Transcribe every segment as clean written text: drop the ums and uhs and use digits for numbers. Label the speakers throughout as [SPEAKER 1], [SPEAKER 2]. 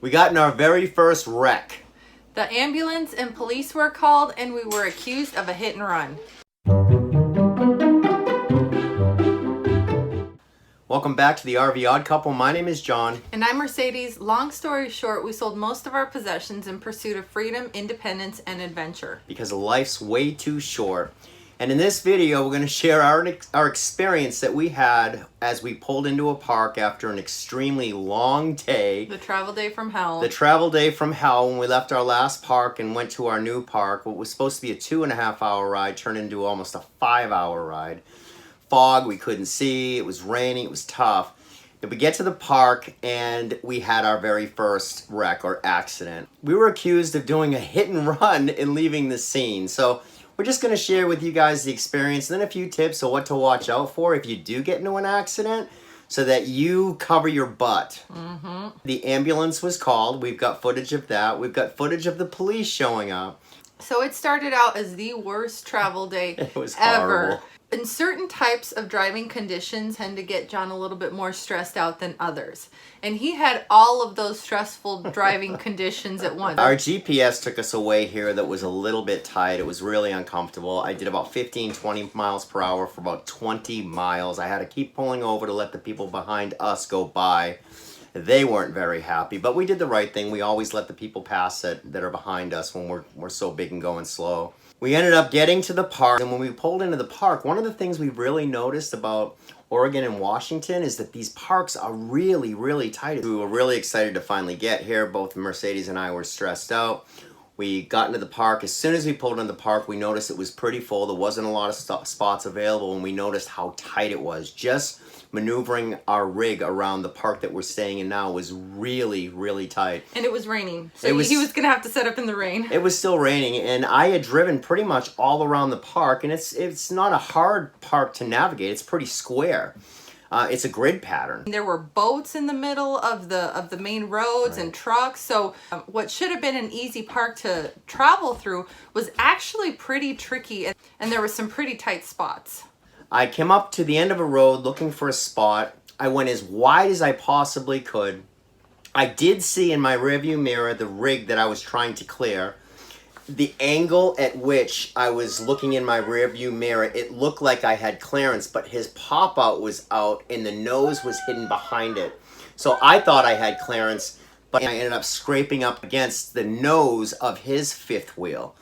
[SPEAKER 1] We got in our very first wreck.
[SPEAKER 2] The ambulance and police were called and we were accused of a hit and run.
[SPEAKER 1] Welcome back to the RV Odd Couple. My name is John.
[SPEAKER 2] And I'm Mercedes. Long story short, we sold most of our possessions in pursuit of freedom, independence, and adventure.
[SPEAKER 1] Because life's way too short. And in this video, we're going to share our experience that we had as we pulled into a park after an extremely long day.
[SPEAKER 2] The travel day from hell.
[SPEAKER 1] The travel day from hell when we left our last park and went to our new park. What was supposed to be a 2.5-hour ride turned into almost a 5-hour ride. Fog, we couldn't see, it was raining, it was tough. Then we get to the park and we had our very first wreck or accident. We were accused of doing a hit and run and leaving the scene. So we're just going to share with you guys the experience and then a few tips of what to watch out for if you do get into an accident so that you cover your butt. The ambulance was called. We've got footage of that. We've got footage of the police showing up.
[SPEAKER 2] So it started out as the worst travel day
[SPEAKER 1] It was
[SPEAKER 2] ever.
[SPEAKER 1] horrible.
[SPEAKER 2] And certain types of driving conditions tend to get John a little bit more stressed out than others. And he had all of those stressful driving conditions at once.
[SPEAKER 1] Our GPS took us away here that was a little bit tight. It was really uncomfortable. I did about 15, 20 miles per hour for about 20 miles. I had to keep pulling over to let the people behind us go by. They weren't very happy, but we did the right thing. We always let the people pass that are behind us when we're so big and going slow. We ended up getting to the park, and when we pulled into the park, one of the things we really noticed about Oregon and Washington is that these parks are really, really tight. We were really excited to finally get here. Both Mercedes and I were stressed out. We got into the park. As soon as we pulled into the park, we noticed it was pretty full. There wasn't a lot of spots available, and we noticed how tight it was. Just maneuvering our rig around the park that we're staying in now was really, really tight.
[SPEAKER 2] And it was raining, so he was going to have to set up in the rain.
[SPEAKER 1] It was still raining, and I had driven pretty much all around the park, and it's not a hard park to navigate. It's pretty square. It's a grid pattern.
[SPEAKER 2] There were boats in the middle of the main roads and trucks. So what should have been an easy park to travel through was actually pretty tricky, and there were some pretty tight spots.
[SPEAKER 1] I came up to the end of a road looking for a spot. I went as wide as I possibly could. I did see in my rearview mirror the rig that I was trying to clear. The angle at which I was looking in my rearview mirror, it looked like I had clearance, but his pop-out was out and the nose was hidden behind it. So I thought I had clearance, but I ended up scraping up against the nose of his fifth wheel.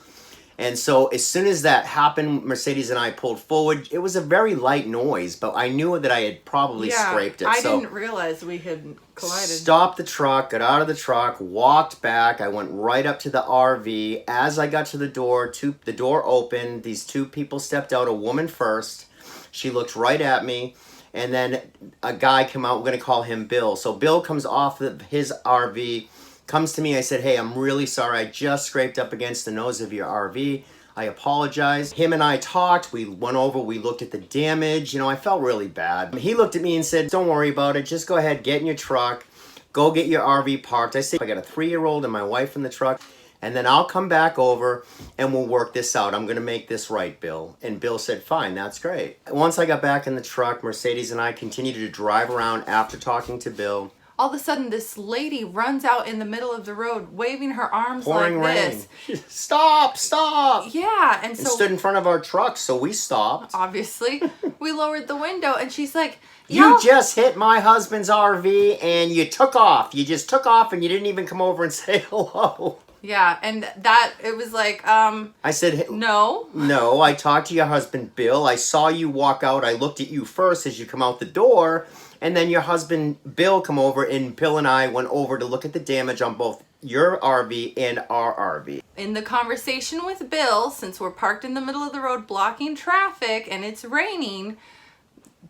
[SPEAKER 1] And so as soon as that happened, Mercedes and I pulled forward. It was a very light noise, but I knew that I had probably scraped it.
[SPEAKER 2] I didn't realize we had collided.
[SPEAKER 1] Stopped the truck, got out of the truck, walked back. I went right up to the RV. As I got to the door opened. These two people stepped out, a woman first. She looked right at me. And then a guy came out. We're going to call him Bill. So Bill comes off of his RV, comes to me. I said, "Hey, I'm really sorry. I just scraped up against the nose of your RV. I apologize." Him and I talked. We went over. We looked at the damage. I felt really bad. He looked at me and said, "Don't worry about it. Just go ahead, get in your truck. Go get your RV parked." I said, "I got a 3-year-old and my wife in the truck. And then I'll come back over and we'll work this out. I'm going to make this right, Bill." And Bill said, "Fine, that's great." Once I got back in the truck, Mercedes and I continued to drive around after talking to Bill.
[SPEAKER 2] All of a sudden, this lady runs out in the middle of the road, waving her arms
[SPEAKER 1] Pouring
[SPEAKER 2] like
[SPEAKER 1] rain.
[SPEAKER 2] this.
[SPEAKER 1] Stop, stop.
[SPEAKER 2] Yeah, and
[SPEAKER 1] And
[SPEAKER 2] so
[SPEAKER 1] stood in front of our truck, so we stopped.
[SPEAKER 2] obviously we lowered the window, and she's like,
[SPEAKER 1] You just hit my husband's RV and you took off. You just took off and you didn't even come over and say hello.
[SPEAKER 2] Yeah, and it was like,
[SPEAKER 1] I said,
[SPEAKER 2] no.
[SPEAKER 1] No, I talked to your husband, Bill. I saw you walk out. I looked at you first as you come out the door. And then your husband, Bill, come over, and Bill and I went over to look at the damage on both your RV and our RV.
[SPEAKER 2] In the conversation with Bill, since we're parked in the middle of the road blocking traffic and it's raining,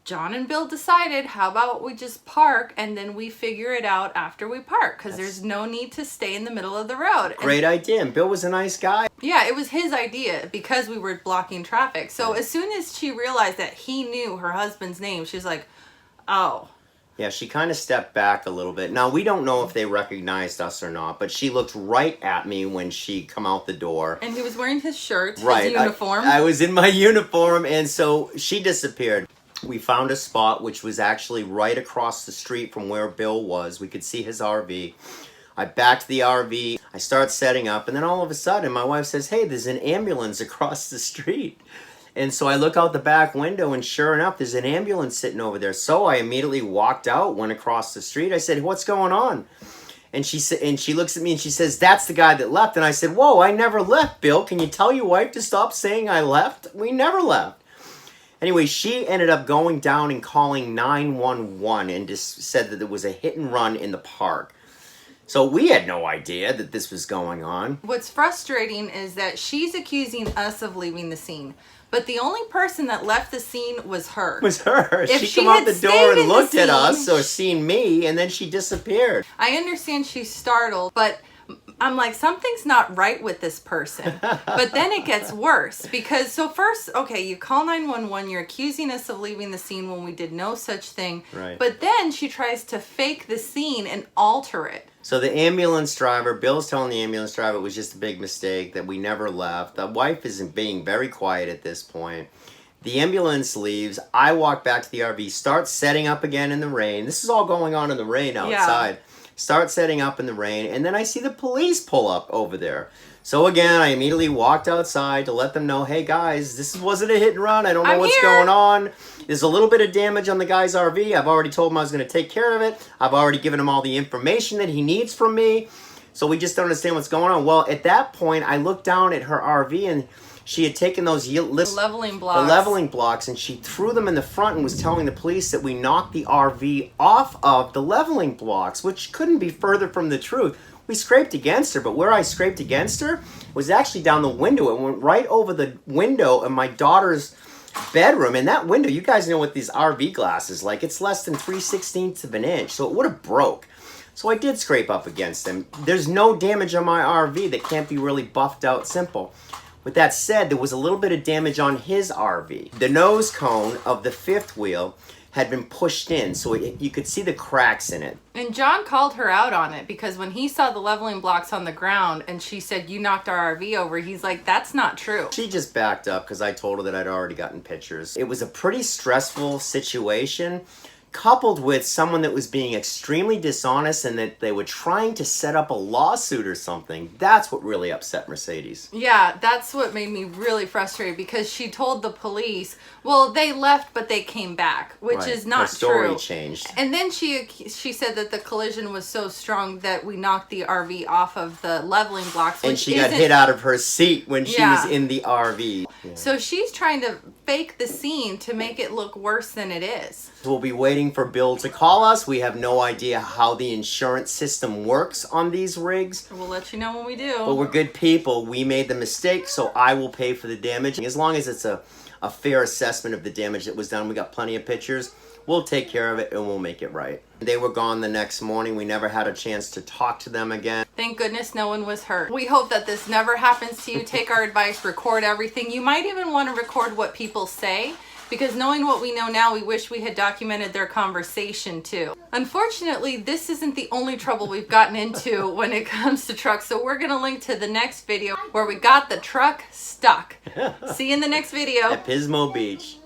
[SPEAKER 2] John and Bill decided, how about we just park and then we figure it out after we park, because there's no need to stay in the middle of the road.
[SPEAKER 1] Great idea. And Bill was a nice guy.
[SPEAKER 2] Yeah, it was his idea because we were blocking traffic. So as soon as she realized that he knew her husband's name, she was like, oh.
[SPEAKER 1] Yeah, she kind of stepped back a little bit. Now, we don't know if they recognized us or not, but she looked right at me when she come out the door.
[SPEAKER 2] And he was wearing his shirt,
[SPEAKER 1] right,
[SPEAKER 2] his uniform.
[SPEAKER 1] I was in my uniform, and so she disappeared. We found a spot which was actually right across the street from where Bill was. We could see his RV. I back to the RV. I start setting up, and then all of a sudden, my wife says, "Hey, there's an ambulance across the street." And so I look out the back window, and sure enough, there's an ambulance sitting over there. So I immediately walked out, went across the street. I said, "What's going on?" And she said, and she looks at me and she says, "That's the guy that left." And I said, "Whoa, I never left, Bill. Can you tell your wife to stop saying I left? We never left." Anyway, she ended up going down and calling 911 and just said that there was a hit and run in the park. So we had no idea that this was going on.
[SPEAKER 2] What's frustrating is that she's accusing us of leaving the scene. But the only person that left the scene was her.
[SPEAKER 1] It was her.
[SPEAKER 2] If
[SPEAKER 1] She came out the door and looked at us
[SPEAKER 2] scene,
[SPEAKER 1] or seen me, and then she disappeared.
[SPEAKER 2] I understand she's startled, but I'm like, something's not right with this person. But then it gets worse because, so first, okay, you call 911, you're accusing us of leaving the scene when we did no such thing.
[SPEAKER 1] Right.
[SPEAKER 2] But then she tries to fake the scene and alter it.
[SPEAKER 1] So the ambulance driver, Bill's telling the ambulance driver it was just a big mistake, that we never left. The wife isn't being very quiet at this point. The ambulance leaves. I walk back to the RV, start setting up again in the rain. This is all going on in the rain outside. Yeah. Start setting up in the rain, and then I see the police pull up over there. So again, I immediately walked outside to let them know, "Hey guys, this wasn't a hit and run. I don't know what's going on. There's a little bit of damage on the guy's RV. I've already told him I was going to take care of it. I've already given him all the information that he needs from me. So we just don't understand what's going on." Well, at that point, I looked down at her RV, and she had taken those
[SPEAKER 2] leveling
[SPEAKER 1] blocks, and she threw them in the front and was telling the police that we knocked the RV off of the leveling blocks, which couldn't be further from the truth. We scraped against her, but where I scraped against her was actually down the window. It went right over the window of my daughter's bedroom. And that window, you guys know what these RV glass is like. It's less than 3/16 of an inch, so it would have broke. So I did scrape up against them. There's no damage on my RV that can't be really buffed out simple. With that said, there was a little bit of damage on his RV. The nose cone of the fifth wheel had been pushed in, so you could see the cracks in it.
[SPEAKER 2] And John called her out on it because when he saw the leveling blocks on the ground and she said, "You knocked our RV over," he's like, "That's not true."
[SPEAKER 1] She just backed up because I told her that I'd already gotten pictures. It was a pretty stressful situation, coupled with someone that was being extremely dishonest and that they were trying to set up a lawsuit or something. That's what really upset Mercedes.
[SPEAKER 2] Yeah, that's what made me really frustrated because she told the police, well, they left, but they came back, which is not true.
[SPEAKER 1] Her story changed.
[SPEAKER 2] And then she said that the collision was so strong that we knocked the RV off of the leveling blocks.
[SPEAKER 1] And she got hit out of her seat when she was in the RV. Yeah.
[SPEAKER 2] So she's trying to fake the scene to make it look worse than it is.
[SPEAKER 1] We'll be waiting for Bill to call us. We have no idea how the insurance system works on these rigs.
[SPEAKER 2] We'll let you know when we do.
[SPEAKER 1] But we're good people. We made the mistake, so I will pay for the damage. As long as it's a fair assessment of the damage that was done, we got plenty of pictures. We'll take care of it and we'll make it right. They were gone the next morning. We never had a chance to talk to them again.
[SPEAKER 2] Thank goodness no one was hurt. We hope that this never happens to you. Take our advice, record everything. You might even want to record what people say, because knowing what we know now, we wish we had documented their conversation too. Unfortunately, this isn't the only trouble we've gotten into when it comes to trucks, so we're gonna link to the next video where we got the truck stuck. See you in the next video.
[SPEAKER 1] At Pismo Beach.